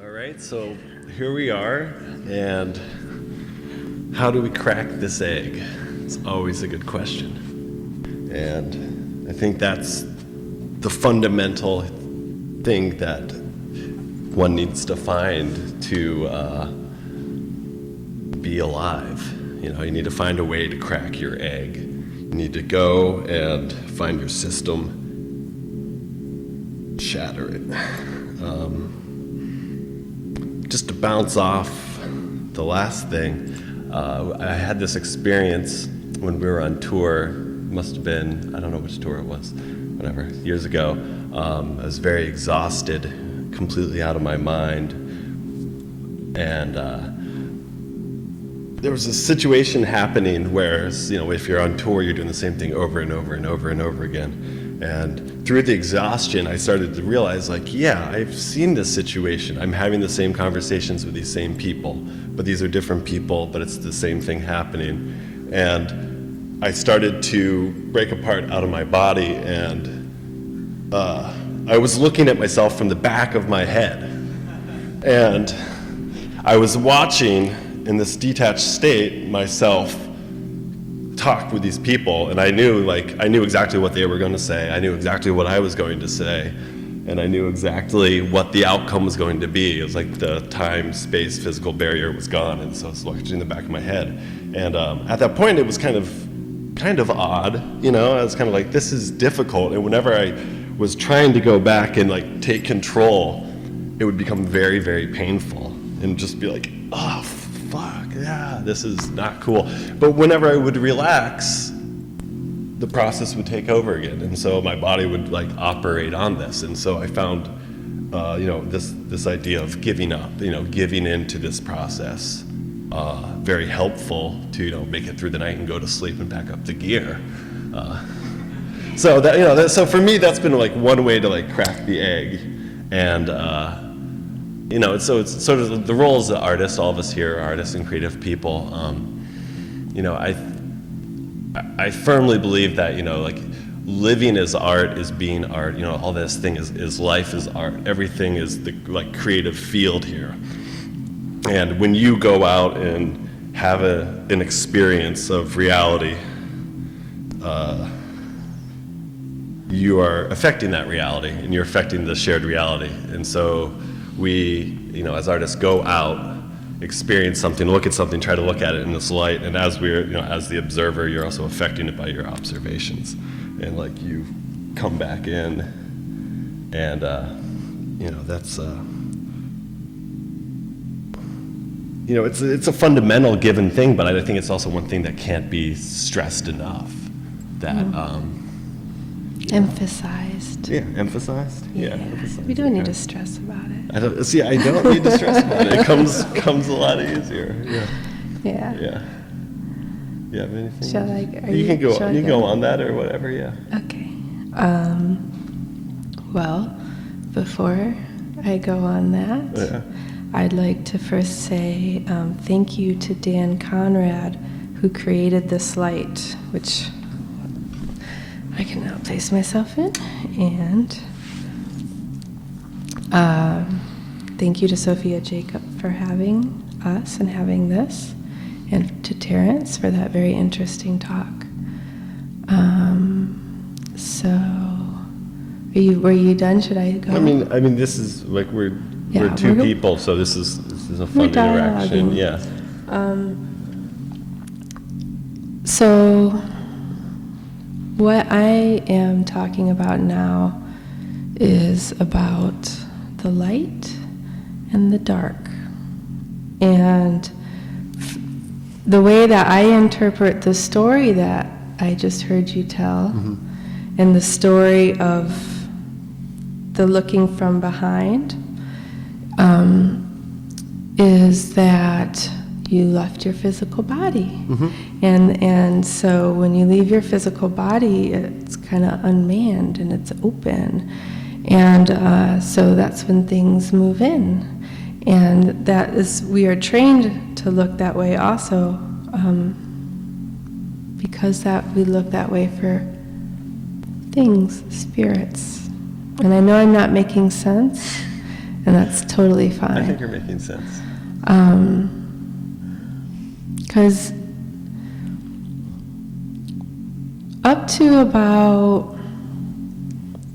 All right, so here we are, and how do we crack this egg? It's always a good question. And I think that's the fundamental thing that one needs to find to be alive. You know, you need to find a way to crack your egg. You need to go and find your system, shatter it. Just to bounce off the last thing, I had this experience when we were on tour. Must have been, I don't know which tour it was, whatever, years ago. I was very exhausted, completely out of my mind, and there was a situation happening where, you know, if you're on tour, you're doing the same thing over and over and over and over again. And through the exhaustion, I started to realize, like, yeah, I've seen this situation. I'm having the same conversations with these same people, but these are different people, but it's the same thing happening. And I started to break apart out of my body, and I was looking at myself from the back of my head. And I was watching, in this detached state, myself talk with these people, and I knew exactly what they were going to say. I knew exactly what I was going to say, and I knew exactly what the outcome was going to be. It was like the time, space, physical barrier was gone, and so I was watching in the back of my head. And at that point, it was kind of odd, you know. I was kind of like, this is difficult. And whenever I was trying to go back and like take control, it would become very, very painful, and just be like, oh, fuck, yeah, this is not cool. But whenever I would relax, the process would take over again, and so my body would like operate on this. And so I found, this idea of giving up, giving into this process, very helpful to make it through the night and go to sleep and pack up the gear. So for me, that's been like one way to like crack the egg, and. So it's sort of the role as an artist. All of us here are artists and creative people. I firmly believe that, like living as art is being art. All this thing is life is art. Everything is the like creative field here. And when you go out and have an experience of reality, you are affecting that reality, and you're affecting the shared reality. And so we, as artists, go out, experience something, look at something, try to look at it in this light, and as as the observer, you're also affecting it by your observations, and like you come back in, and that's it's a fundamental given thing, but I think it's also one thing that can't be stressed enough. That emphasized. Yeah, emphasized. Yeah, emphasized. We don't need to stress about it. I don't need to stress about it. It comes a lot easier. Yeah. Anything? Shall I? You can go on that or whatever. Yeah. Okay. Well, before I go on that, I'd like to first say thank you to Dan Conrad, who created this light, which I can now place myself in, and thank you to Sophiajacob for having us and having this, and to Terrence for that very interesting talk. So, were you done? Should I go? I mean, this is like we're two people, so this is a fun interaction. Yeah. So, what I am talking about now is about the light and the dark. And the way that I interpret the story that I just heard you tell, and the story of the looking from behind, is that you left your physical body. And so when you leave your physical body, it's kind of unmanned and it's open. And so that's when things move in. And we are trained to look that way also, because we look that way for things, spirits. And I know I'm not making sense, And that's totally fine. I think you're making sense. Because up to about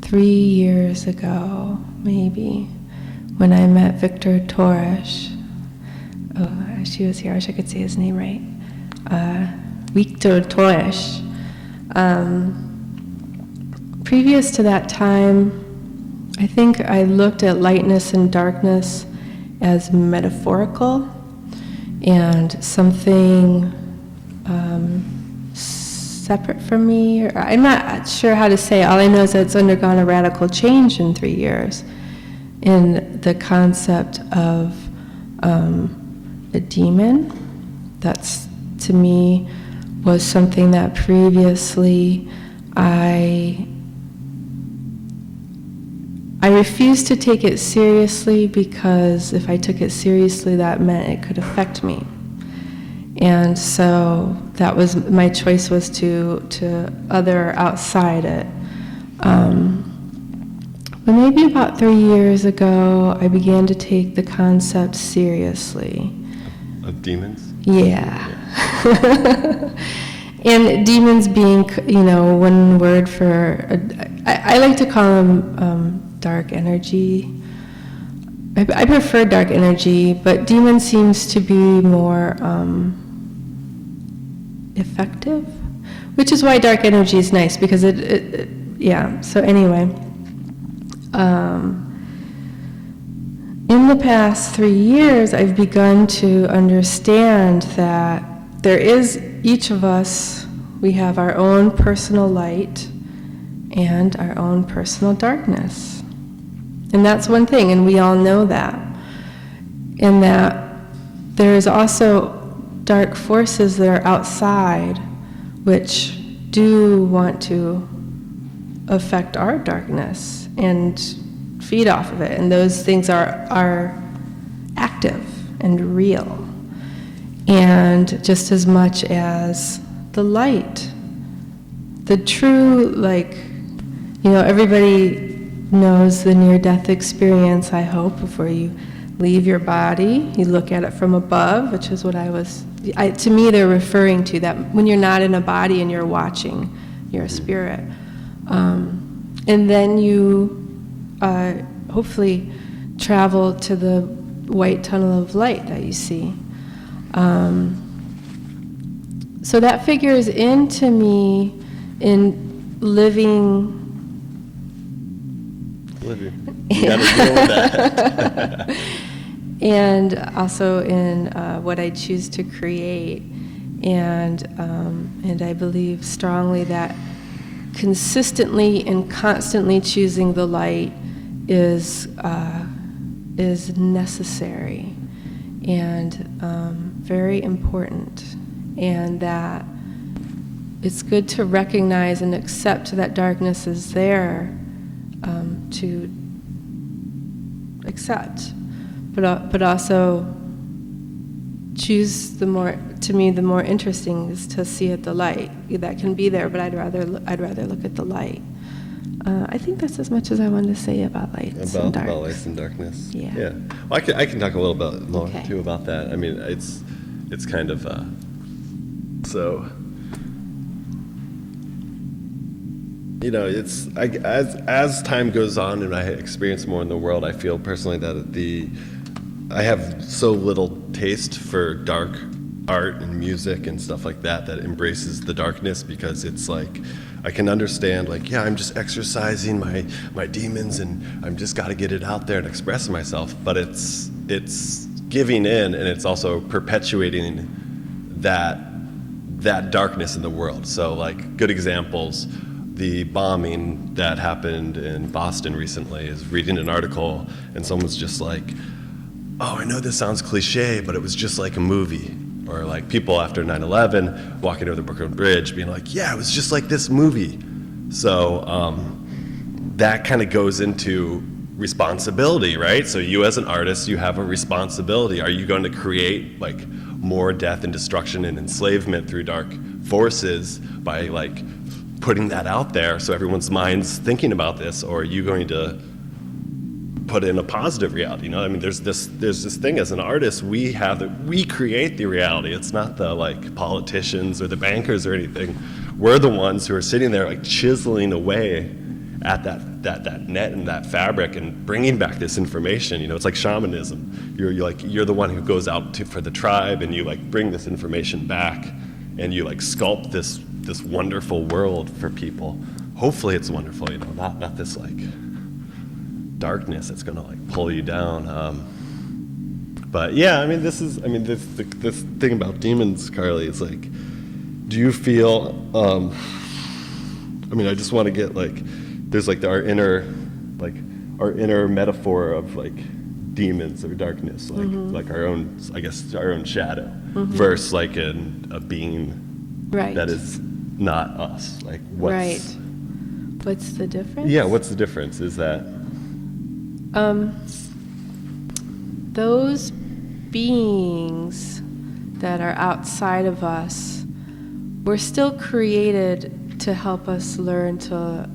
3 years ago, maybe, when I met Victor Torres, oh, she was here, I wish I could say his name right, Victor Torres. Previous to that time, I think I looked at lightness and darkness as metaphorical and something separate from me. Or I'm not sure how to say. All I know is that it's undergone a radical change in 3 years in the concept of a demon. That's, to me, was something that previously I refused to take it seriously, because if I took it seriously, that meant it could affect me. And so that was, my choice was to other outside it. But maybe about 3 years ago, I began to take the concept seriously. Of demons? Yeah. And demons being, one word for, I like to call them dark energy. I prefer dark energy, but demon seems to be more effective, which is why dark energy is nice, because yeah. So anyway, in the past 3 years, I've begun to understand that there is, each of us, we have our own personal light and our own personal darkness. And that's one thing, and we all know that. And that there is also dark forces that are outside, which do want to affect our darkness and feed off of it. And those things are active and real. And just as much as the light, the true, everybody knows the near-death experience, I hope, before you leave your body. You look at it from above, which is what to me, they're referring to that when you're not in a body and you're watching your spirit. And then you hopefully travel to the white tunnel of light that you see. So that figures into me in living. You gotta deal with that. And also in what I choose to create. And I believe strongly that consistently and constantly choosing the light is necessary and very important, and that it's good to recognize and accept that darkness is there, to accept, but also choose the more interesting is to see at the light that can be there, but I'd rather look at the light. I think that's as much as I wanted to say about lights and darks. About lights and darkness. Yeah. Well, I can talk a little bit more Okay. too about that. I mean, it's kind of so. It's as time goes on and I experience more in the world, I feel personally that I have so little taste for dark art and music and stuff like that embraces the darkness, because it's like I can understand, I'm just exercising my demons and I'm just got to get it out there and express myself, but it's giving in, and it's also perpetuating that darkness in the world. So good examples, the bombing that happened in Boston recently, is reading an article and someone's just like, oh, I know this sounds cliche, but it was just like a movie. Or people after 9/11 walking over the Brooklyn Bridge being like, yeah, it was just like this movie. So that kind of goes into responsibility, right? So you as an artist, you have a responsibility. Are you going to create more death and destruction and enslavement through dark forces by putting that out there so everyone's mind's thinking about this? Or are you going to put in a positive reality. You know, I mean, there's this thing as an artist, we create the reality. It's not the like politicians or the bankers or anything. We're the ones who are sitting there like chiseling away at that net and that fabric and bringing back this information. You know, it's like shamanism. You're the one who goes out for the tribe, and you like bring this information back, and you like sculpt this wonderful world for people. Hopefully it's wonderful, you know, not this like darkness that's gonna like pull you down. But yeah, I mean, this thing about demons, Carly, is like, do you feel, I mean, I just want to get like, there's like our inner metaphor of like demons or darkness, like our own, I guess, our own shadow, versus like a being that is not us. Like what's the difference? Yeah, what's the difference? Is that those beings that are outside of us, we're still created to help us learn to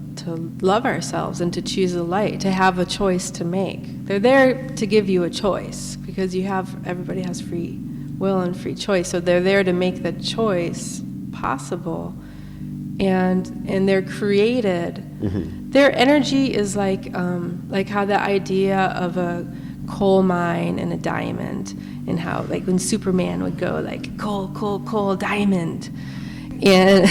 love ourselves and to choose the light, to have a choice to make. They're there to give you a choice, because everybody has free will and free choice. So they're there to make the choice possible. And they're created. Their energy is like how the idea of a coal mine and a diamond, and how like when Superman would go like coal, diamond, and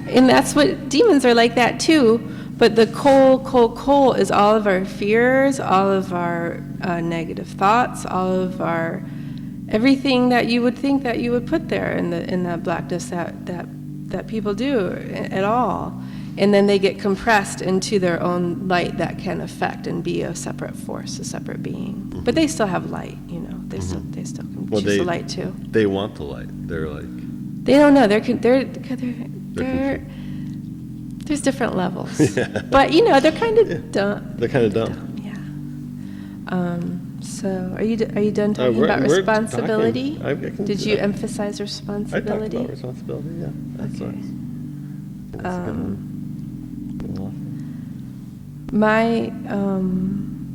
and that's what demons are like that too. But the coal is all of our fears, all of our negative thoughts, all of our everything that you would think that you would put there in the blackness that people do at all. And then they get compressed into their own light that can affect and be a separate force, a separate being. But they still have light, you know. They still can choose the light too. They want the light. They're like, they don't know. They're there's different levels. Yeah. But you know, they're kind of dumb. They're kind of dumb. Yeah. So are you done talking about responsibility? Did you emphasize responsibility? I talked about responsibility. Yeah. That's okay. Nice.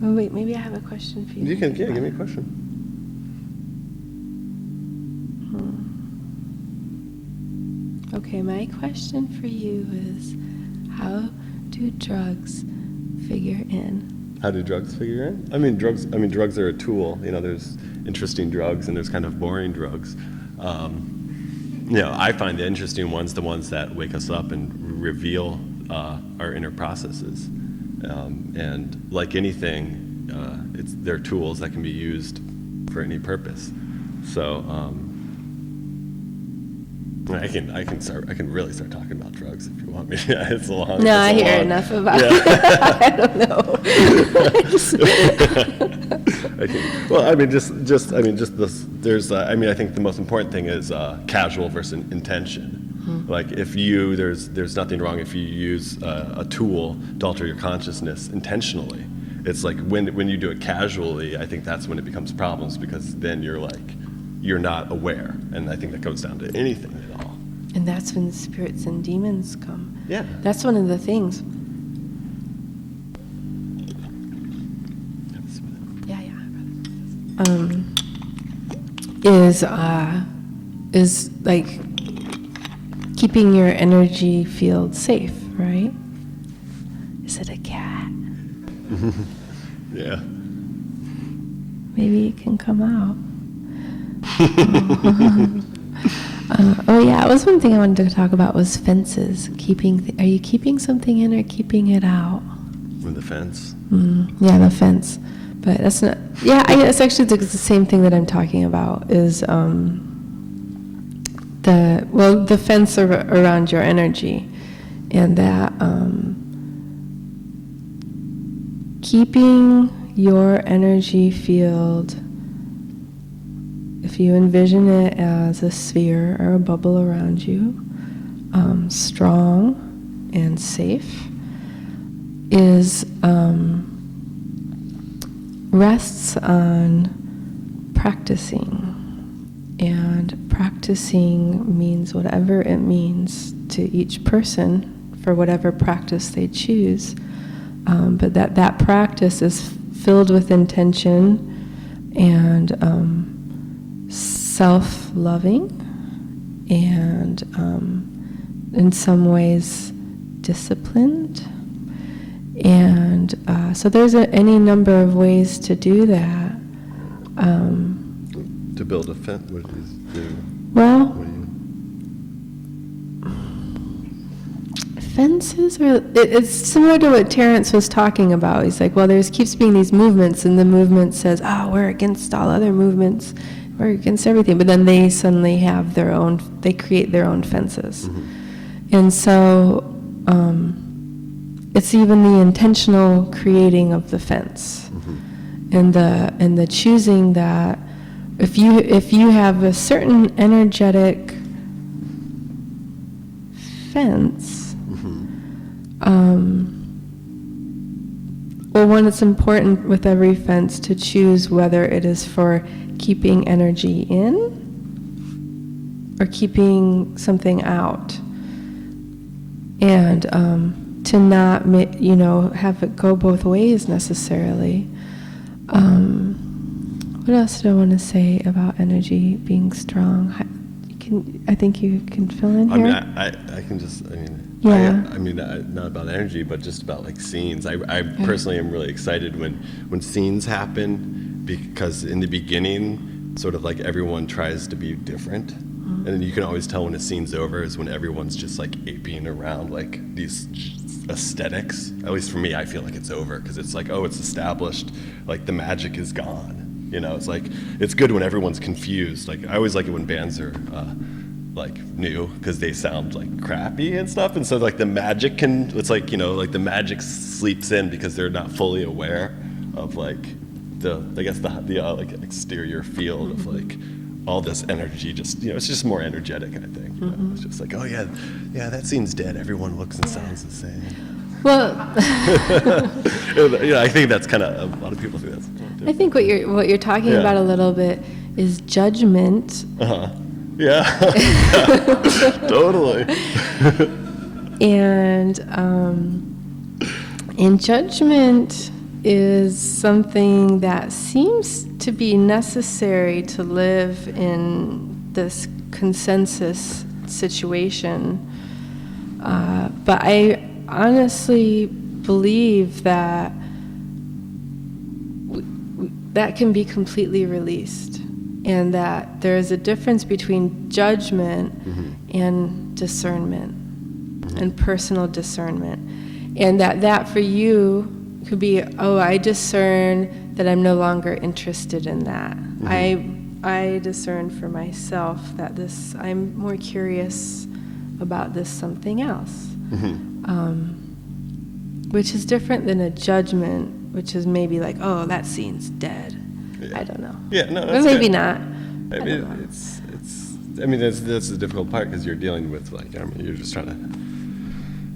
Wait, maybe I have a question for you. You can, give me a question. Okay, my question for you is, how do drugs figure in? How do drugs figure in? I mean, drugs are a tool. You know, there's interesting drugs and there's kind of boring drugs. You know, I find the interesting ones the ones that wake us up and reveal our inner processes. And like anything, they're tools that can be used for any purpose. So I can really start talking about drugs if you want me. Yeah, it's long. No, I hear enough about it. I don't know. I think the most important thing is casual versus intention. Like there's nothing wrong if you use a tool to alter your consciousness intentionally. It's like when you do it casually, I think that's when it becomes problems, because then you're not aware, and I think that goes down to anything at all. And that's when spirits and demons come. Yeah. That's one of the things. Is like keeping your energy field safe, right? Is it a cat? Yeah. Maybe it can come out. It was one thing I wanted to talk about was fences. Are you keeping something in or keeping it out? With the fence? Yeah, the fence. But that's not. Yeah, it's actually the same thing that I'm talking about. Is the fence around your energy, and that keeping your energy field. If you envision it as a sphere or a bubble around you, strong and safe, rests on practicing. And practicing means whatever it means to each person for whatever practice they choose. But that practice is filled with intention and self-loving and in some ways disciplined. And so there's any number of ways to do that. To build a fence, what do you do? Well, What do you... fences are, it's similar to what Terrence was talking about. He's like, well, there's keeps being these movements, and the movement says, oh, we're against all other movements, we're against everything. But then they suddenly have their own, they create their own fences. Mm-hmm. And so it's even the intentional creating of the fence. Mm-hmm. And the choosing that if you have a certain energetic fence, well, one, it's important with every fence to choose whether it is for keeping energy in or keeping something out, and to not have it go both ways necessarily. What else do I want to say about energy being strong? I think you can fill in here. I can just, Yeah. not about energy, but just about like scenes. I personally am really excited when scenes happen, because in the beginning, sort of like everyone tries to be different. And then you can always tell when a scene's over is when everyone's just like aping around like these aesthetics. At least for me, I feel like it's over, because it's like, oh, it's established, like the magic is gone. It's like, it's good when everyone's confused. Like, I always like it when bands are like new, because they sound like crappy and stuff. And so like the magic it's like, like the magic sleeps in because they're not fully aware of like the like exterior field of like all this energy. Just, it's just more energetic, I think. It's just like, oh yeah, that scene's dead. Everyone looks and sounds the same. Well, I think that's kind of, a lot of people do that. I think what you're talking about a little bit is judgment. Yeah, totally. And judgment is something that seems to be necessary to live in this consensus situation. But I honestly believe that that can be completely released, and that there is a difference between judgment and discernment and personal discernment, and that for you could be, oh, I discern that I'm no longer interested in that. I discern for myself that I'm more curious about this something else, which is different than a judgment, which is maybe like, oh, that scene's dead. Yeah. I don't know. Yeah, no, Or that's maybe good. not. That's the difficult part, because you're dealing with like, you're just trying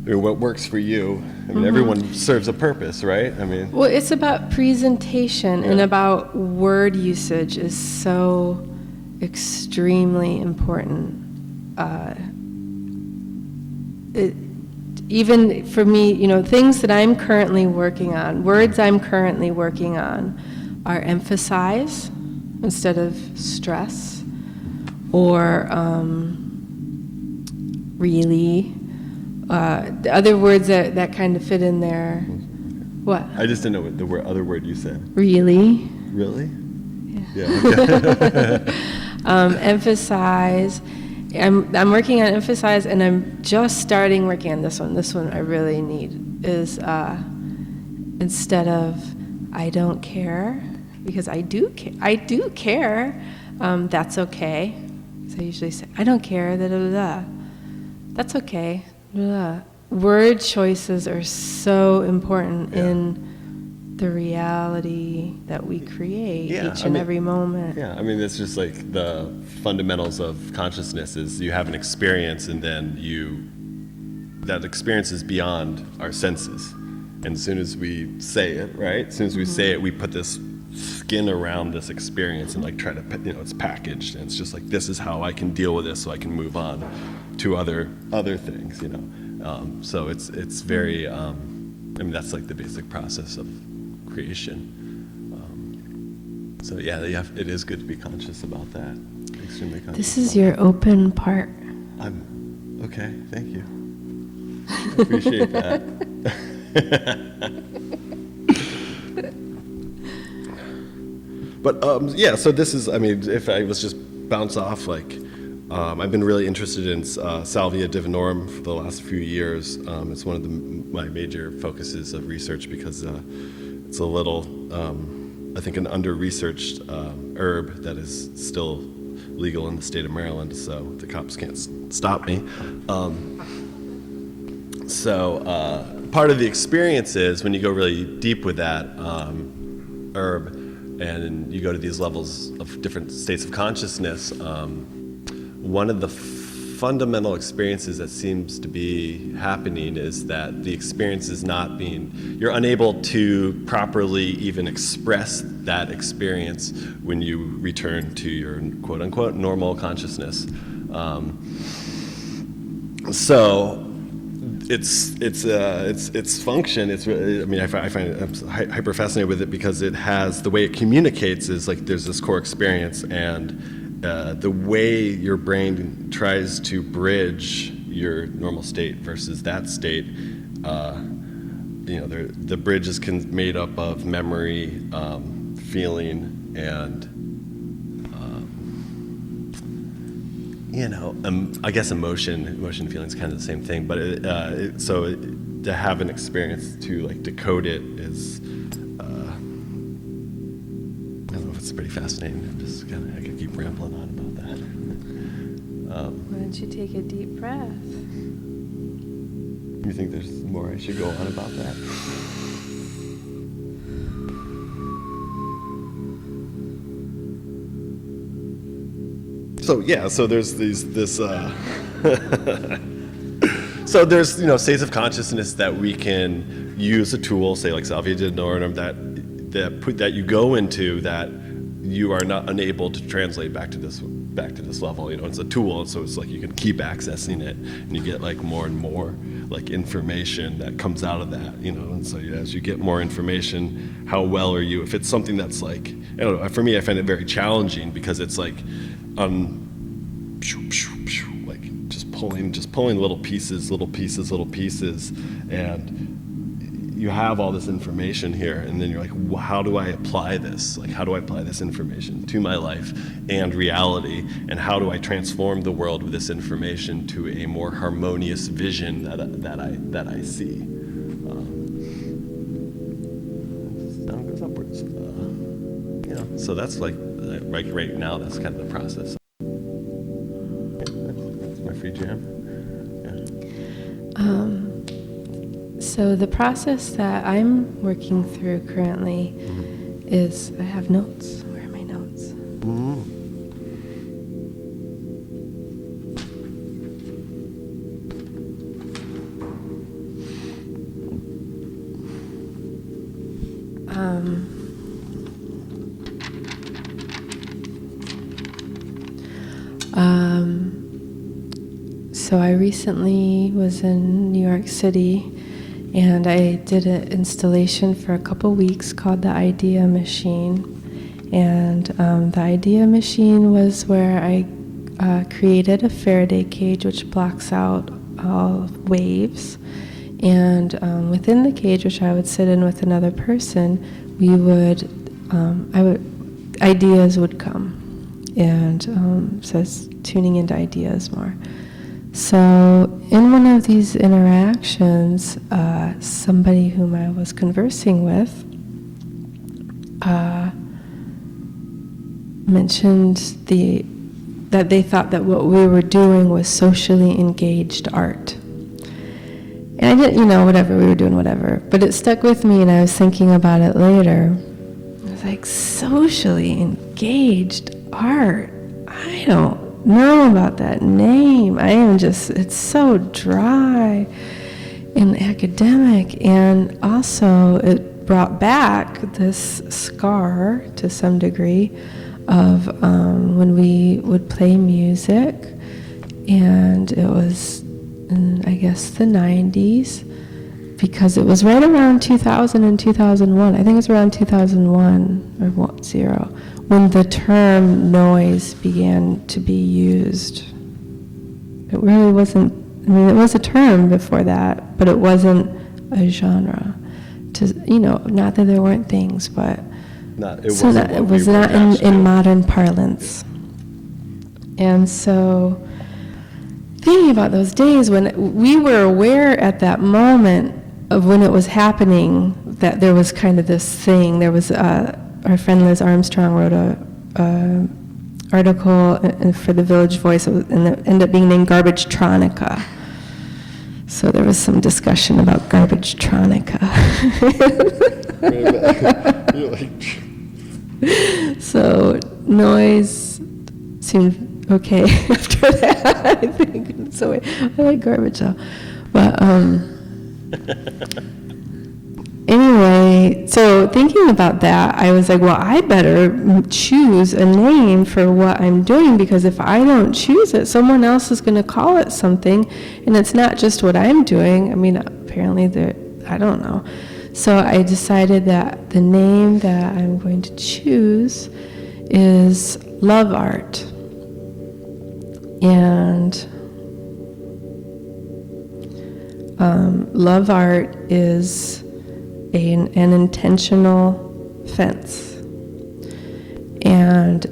to, what works for you. Everyone serves a purpose, right? Well, it's about presentation, and about word usage is so extremely important. Even for me, things that I'm currently working on, words I'm currently working on, are emphasize instead of stress, or really. The other words that kind of fit in there. What? I just didn't know what the other word you said. Really? Really? Yeah. Okay. Emphasize. I'm working on emphasize, and I'm just starting working on this one. This one I really need is instead of I don't care, because I do care. That's okay. So I usually say I don't care. Da da da da. That's okay. Word choices are so important in the reality that we create each and every moment. Yeah, it's just like the fundamentals of consciousness is you have an experience, and then that experience is beyond our senses. And as soon as we say it, right? As soon as we say it, we put this skin around this experience and like try to, it's packaged, and it's just like, this is how I can deal with this so I can move on to other things, So it's very, I mean, that's like the basic process of creation. So yeah, it is good to be conscious about that. Extremely conscious. This is your open part. Okay, thank you. I appreciate that. But yeah, so this is, I mean, if I was just bounce off, like, I've been really interested in Salvia divinorum for the last few years. It's one of my major focuses of research because it's a little, I think, an under-researched herb that is still legal in the state of Maryland, so the cops can't stop me. Part of the experience is when you go really deep with that herb, and you go to these levels of different states of consciousness, one of the fundamental experiences that seems to be happening is that the experience is not being, you're unable to properly even express that experience when you return to your quote unquote normal consciousness. So its function. It's really, I mean, I find it, I'm hyper fascinated with it because it has, the way it communicates is like there's this core experience, and the way your brain tries to bridge your normal state versus that state, the bridge is made up of memory, feeling, and I guess emotion and feeling is kind of the same thing, but to have an experience to like decode it is, I don't know if it's pretty fascinating. I could keep rambling on about that. Why don't you take a deep breath? You think there's more I should go on about that? So there's so there's states of consciousness that we can use a tool, say like Salvia divinorum, that you go into that you are not unable to translate back to this level. It's a tool, so it's like you can keep accessing it, and you get like more and more like information that comes out of that. And so as you get more information, how well are you? If it's something that's like, I don't know, for me, I find it very challenging because it's like like just pulling little pieces, and you have all this information here, and then you're like, how do I apply this? Like, how do I apply this information to my life and reality, and how do I transform the world with this information to a more harmonious vision that I see? Down goes upwards. So that's like right now, that's kind of the process. That's my free jam. So the process that I'm working through currently is, I have notes. Where are my notes? So I recently was in New York City, and I did an installation for a couple weeks called the Idea Machine. And the Idea Machine was where I created a Faraday cage which blocks out all waves. And within the cage, which I would sit in with another person, ideas would come. And so it's tuning into ideas more. So in one of these interactions, somebody whom I was conversing with mentioned that they thought that what we were doing was socially engaged art. And I didn't, whatever, we were doing whatever. But it stuck with me, and I was thinking about it later. I was like, socially engaged art? I don't know about that name. It's so dry and academic. And also it brought back this scar to some degree of when we would play music, and it was in, I guess, the 90s. because it was right around 2000 and 2001. I think it was around 2001 or 0 when the term noise began to be used. It really wasn't, I mean, it was a term before that, but it wasn't a genre. Not that there weren't things, but it was not in modern parlance. And so, thinking about those days when we were aware at that moment of when it was happening, that there was kind of this thing. There was, our friend Liz Armstrong wrote a article for the Village Voice, and it ended up being named Garbage-tronica. So there was some discussion about Garbage-tronica. So noise seemed okay after that, I think. So I like garbage though. But anyway, so thinking about that, I was like, well, I better choose a name for what I'm doing, because if I don't choose it, someone else is going to call it something, and it's not just what I'm doing. I mean, apparently, I don't know. So I decided that the name that I'm going to choose is Love Art. And Love Art is an intentional fence. And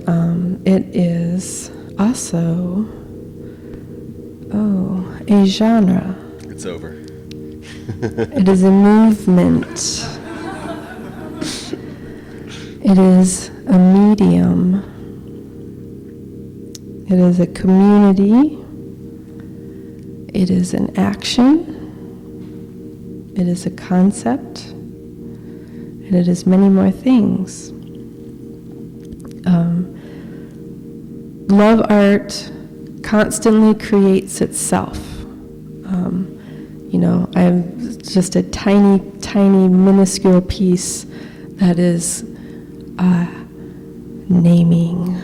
it is also, a genre. It's over. It is a movement. It is a medium. It is a community. It is an action. It is a concept. And it is many more things. Love art constantly creates itself. I'm just a tiny, tiny, minuscule piece that is naming.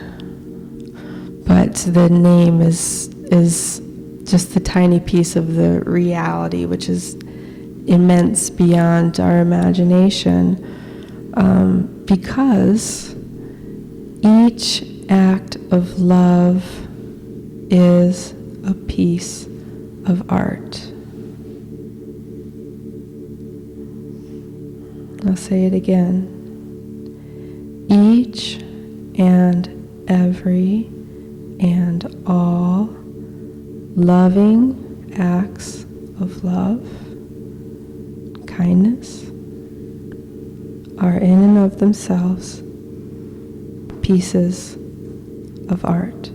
But the name is just the tiny piece of the reality, which is immense beyond our imagination, because each act of love is a piece of art. I'll say it again. Each and every and all loving acts of love, kindness, are in and of themselves pieces of art.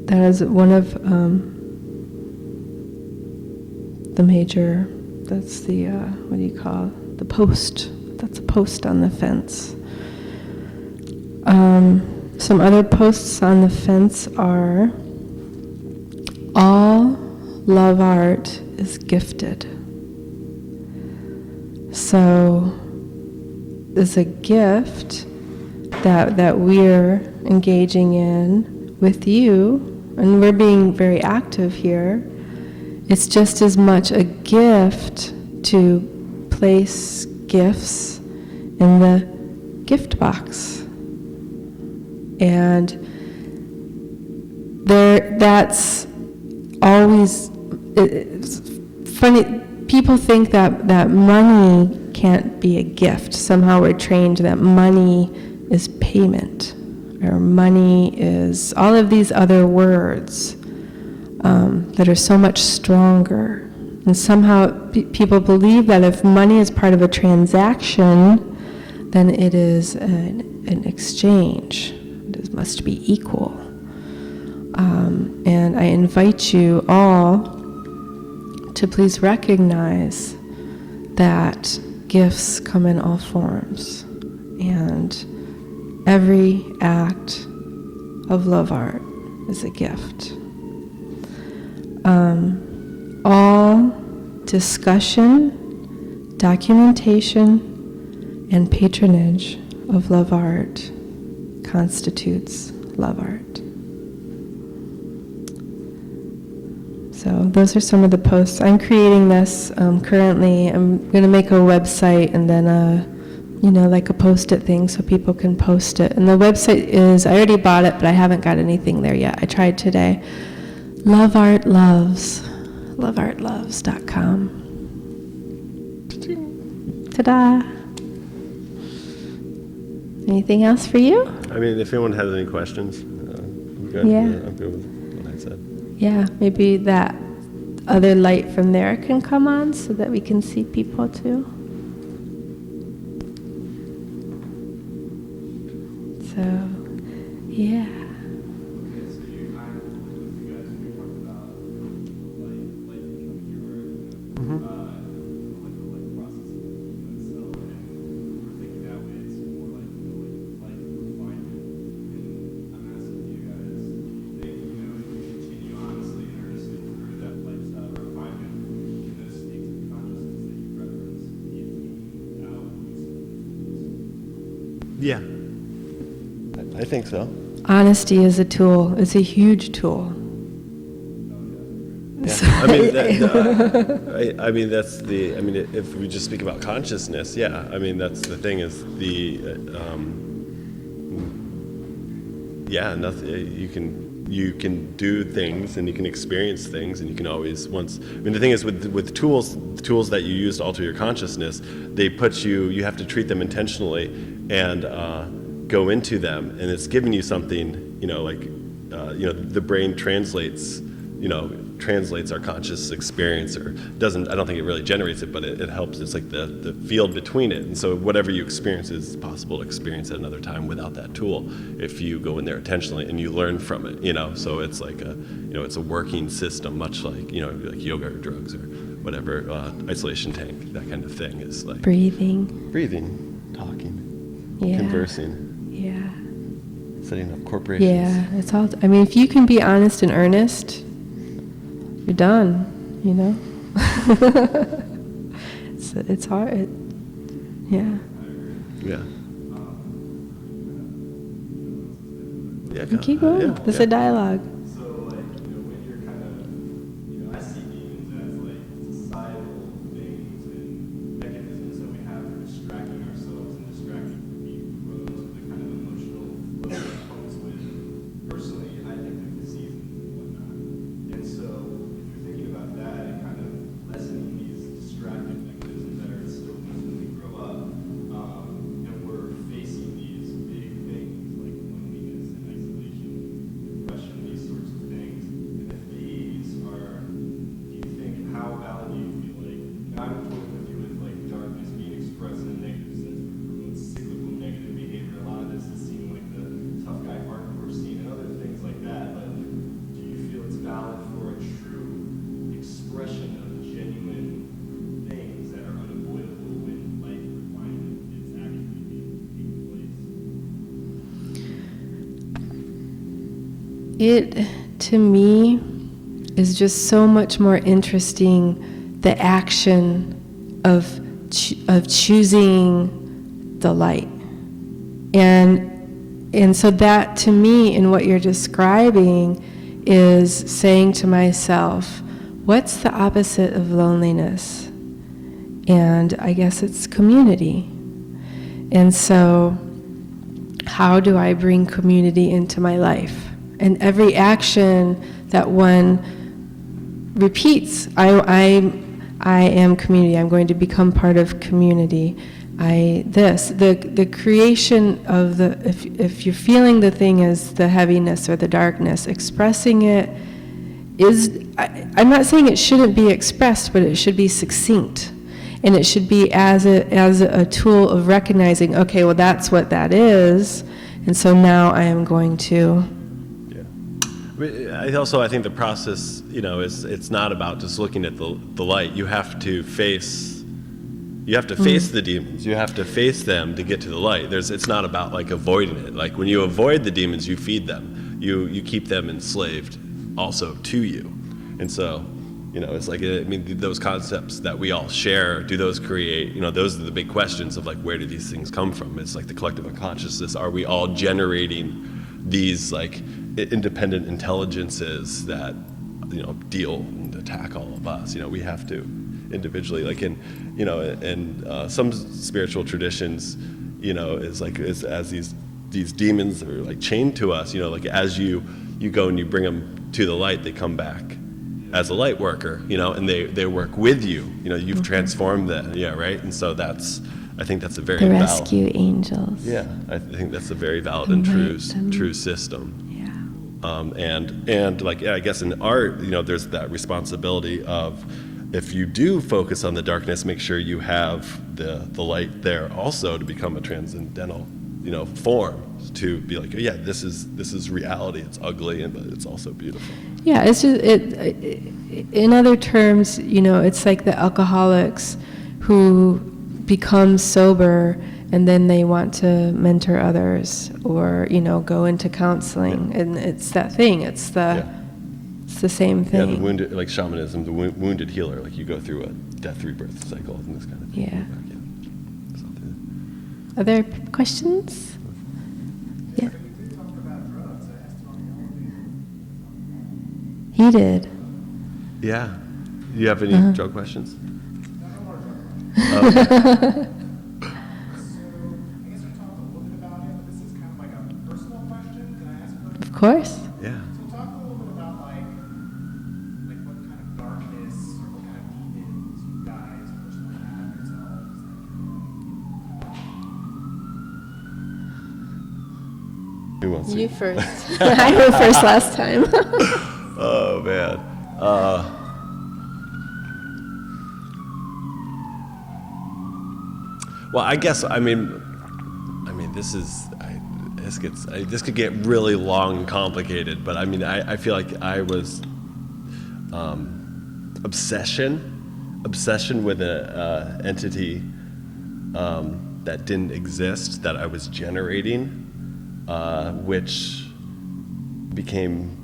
That is one of the major, that's the, what do you call it? The post. That's a post on the fence. Some other posts on the fence are, all love art is gifted. So there's a gift that we're engaging in with you, and we're being very active here. It's just as much a gift to place gifts in the gift box. And that's always, it's funny, people think that money can't be a gift. Somehow we're trained that money is payment, or money is all of these other words that are so much stronger. And somehow people believe that if money is part of a transaction, then it is an exchange. It must be equal. And I invite you all to please recognize that gifts come in all forms, and every act of love art is a gift. All discussion, documentation, and patronage of love art constitutes love art. So those are some of the posts. I'm creating this currently. I'm going to make a website and then like a post-it thing so people can post it. And the website is, I already bought it, but I haven't got anything there yet. I tried today. loveartloves.com. Ta-da! Anything else for you? I mean, if anyone has any questions, I'm good. Yeah. I'm good with what I said. Yeah, maybe that other light from there can come on so that we can see people too. So, yeah. Yeah. I think so. Honesty is a tool. It's a huge tool. Yeah. I mean, that's the. I mean, if we just speak about consciousness, yeah. I mean, that's the thing is the. Nothing. You can do things and you can experience things and you can always the thing is with tools, the tools that you use to alter your consciousness, they put you have to treat them intentionally and go into them, and it's giving you something, the brain translates our conscious experience, or doesn't. I don't think it really generates it, but it helps. It's like the field between it, and so whatever you experience is possible to experience at another time without that tool if you go in there intentionally and you learn from it. So it's like it's a working system, much like like yoga or drugs or whatever, isolation tank, that kind of thing is like breathing, talking, yeah, conversing, yeah, setting up corporations. Yeah, it's all. I mean, if you can be honest and earnest, you're done, it's hard. Yeah. Yeah. You keep going. Yeah, This is a dialogue. So, when you're kind of, I see demons as like societal things and mechanisms that we have for distracting ourselves and distracting from being prone to the kind of emotional flow that comes with, personally, I think of diseases and whatnot. And so, if you're thinking about that and kind of lessening these distracting mechanisms that are instilled in us when we grow up, and we're facing these big things like loneliness and isolation, depression, these sorts of things, and if these are, do you think, how valid do you feel like, and I'm totally with you with like darkness being expressed in a negative sense, but promotes cyclical negative behavior. A lot of this is seen like the tough guy Harper scene and other things like that, but do you feel it's valid for a true expression of genuine things that are unavoidable when life refinement is actually taking place? It, to me, is just so much more interesting, the action of choosing the light. And so that, to me, in what you're describing, is saying to myself, what's the opposite of loneliness? And I guess it's community. And so how do I bring community into my life? And every action that one repeats, I am community. I'm going to become part of community. The creation of if you're feeling the thing as the heaviness or the darkness, expressing it is, I'm not saying it shouldn't be expressed, but it should be succinct. And it should be as a tool of recognizing, okay, well, that's what that is. And so now I am going to. I think the process, it's not about just looking at the light. You have to face the demons. You have to face them to get to the light. It's not about like avoiding it. Like when you avoid the demons, you feed them. You keep them enslaved also to you. And so, it's like, those concepts that we all share, do those create, those are the big questions of like, where do these things come from? It's like the collective unconsciousness. Are we all generating these like independent intelligences that deal and attack all of us. We have to individually, like in some spiritual traditions, is as these demons are like chained to us. Like as you go and you bring them to the light, they come back as a light worker. And they work with you. You've transformed them. Yeah, right. And so I think that's a very the valid, rescue angels. Yeah, I think that's a very valid and true system. And like, I guess in art, there's that responsibility of, if you do focus on the darkness, make sure you have the light there also to become a transcendental, form, to be like, oh, yeah, this is reality. It's ugly, but it's also beautiful. Yeah, it's just in other terms, it's like the alcoholics who become sober and then they want to mentor others or go into counseling, and it's that thing. It's the same thing. Yeah, the wounded, like shamanism, the wounded healer. Like you go through a death rebirth cycle and this kind of thing. Yeah. Something. Are there questions? Yeah. You did talk about drugs. I asked on He did. Yeah. Do you have any drug questions? So I guess we talked a little bit about it, but this is kind of like a personal question. Can I ask her? Of course. Yeah. So talk a little bit about like what kind of darkness or what kind of demons you guys personally have yourselves. Who wants to? You first. I went first last time. Oh man. Well, I guess this could get really long and complicated, but I feel like I was obsession with a entity that didn't exist, that I was generating, which became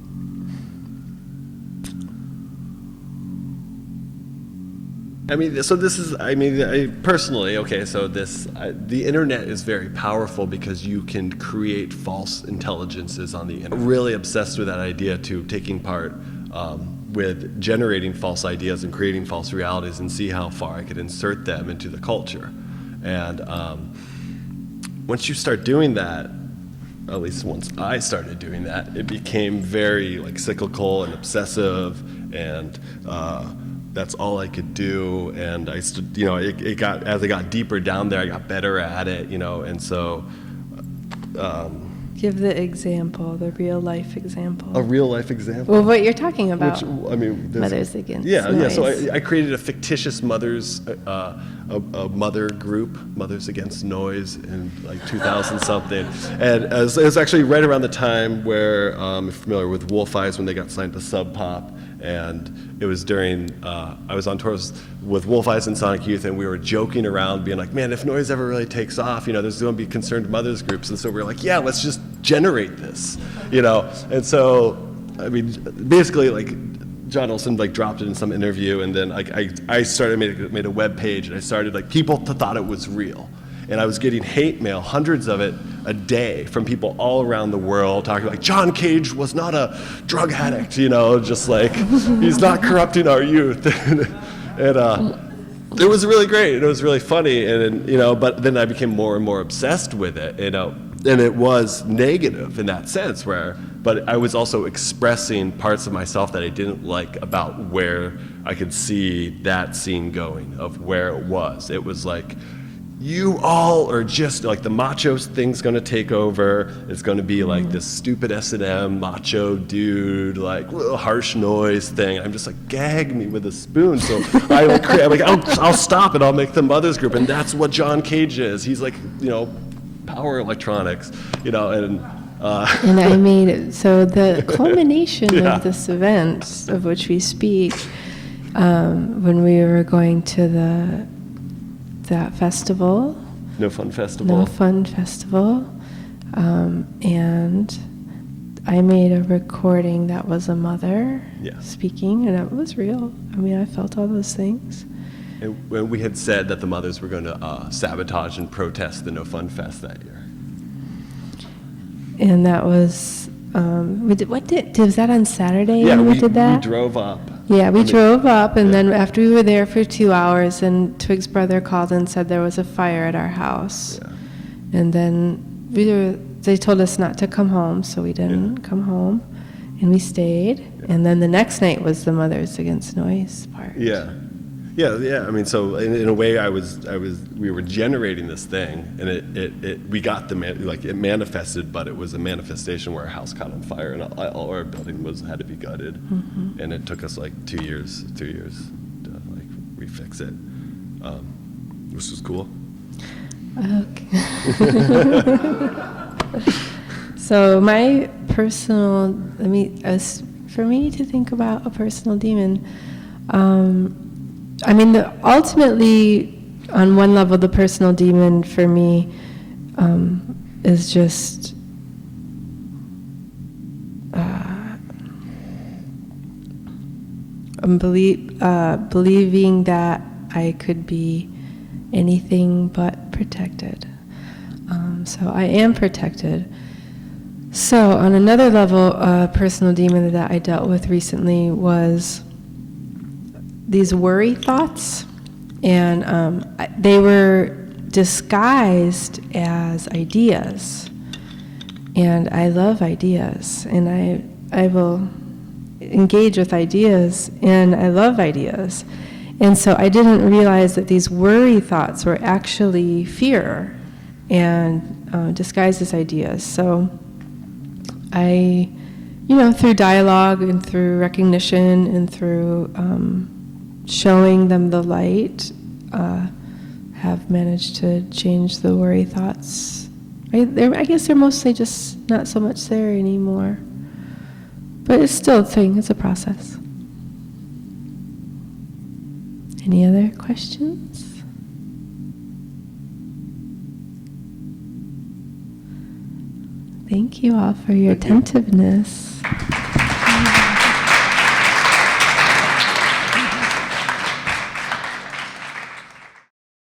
personally, okay, so the internet is very powerful because you can create false intelligences on the internet. I'm really obsessed with that idea too, taking part with generating false ideas and creating false realities and see how far I could insert them into the culture. And once you start doing that, at least once I started doing that, it became very like cyclical and obsessive, and that's all I could do. And as I got deeper down there, I got better at it, and so. Give the example, the real life example. A real life example. Well, what you're talking about. Mothers Against Noise. Yeah. So I created a fictitious a mother group, Mothers Against Noise, in like 2000 something, and it was actually right around the time where you're familiar with Wolf Eyes when they got signed to Sub Pop, and it was during I was on tours with Wolf Eyes and Sonic Youth, and we were joking around, being like, man, if noise ever really takes off, there's going to be concerned mothers groups, and so we were like, yeah, let's just generate this, and so basically like. John Olson dropped it in some interview, and then I started made a web page, and I started people thought it was real, and I was getting hate mail, hundreds of it a day, from people all around the world talking like John Cage was not a drug addict, just like he's not corrupting our youth, and it was really great, and it was really funny, and but then I became more and more obsessed with it, and it was negative in that sense but I was also expressing parts of myself that I didn't like about where I could see that scene going, of where it was. It was like, you all are just like the macho thing's gonna take over. It's gonna be like this stupid S&M macho dude, like little harsh noise thing. I'm just like, gag me with a spoon. So I'll stop it. I'll make the mothers group, and that's what John Cage is. He's like, power electronics, and. And I made it, so the culmination of this event, of which we speak, when we were going to that festival. No Fun Festival, and I made a recording that was a mother speaking, and it was real. I felt all those things. And when we had said that the mothers were going to sabotage and protest the No Fun Fest that year. And that was Was that on Saturday Yeah, when we we did that? drove up. Yeah, we drove up, and Yeah. then after we were there for 2 hours, and Twig's brother called and said there was a fire at our house. Yeah. And then they told us not to come home, so we didn't come home, and we stayed. And then the next night was the Mothers Against Noise part. Yeah. Yeah. I mean, so in a way, we were generating this thing, and we got it manifested, but it was a manifestation where a house caught on fire and all our building had to be gutted, and it took us like 2 years to like refix it, which was cool. Okay. So my personal, for me to think about a personal demon, ultimately, on one level, the personal demon for me is just believing that I could be anything but protected. So I am protected. So on another level, a personal demon that I dealt with recently was these worry thoughts, and they were disguised as ideas. And I love ideas, and I will engage with ideas, and I love ideas. And so I didn't realize that these worry thoughts were actually fear and disguised as ideas. So I, through dialogue and through recognition and through showing them the light, have managed to change the worry thoughts. I guess they're mostly just not so much there anymore. But it's still a thing, it's a process. Any other questions? Thank you all for your attentiveness.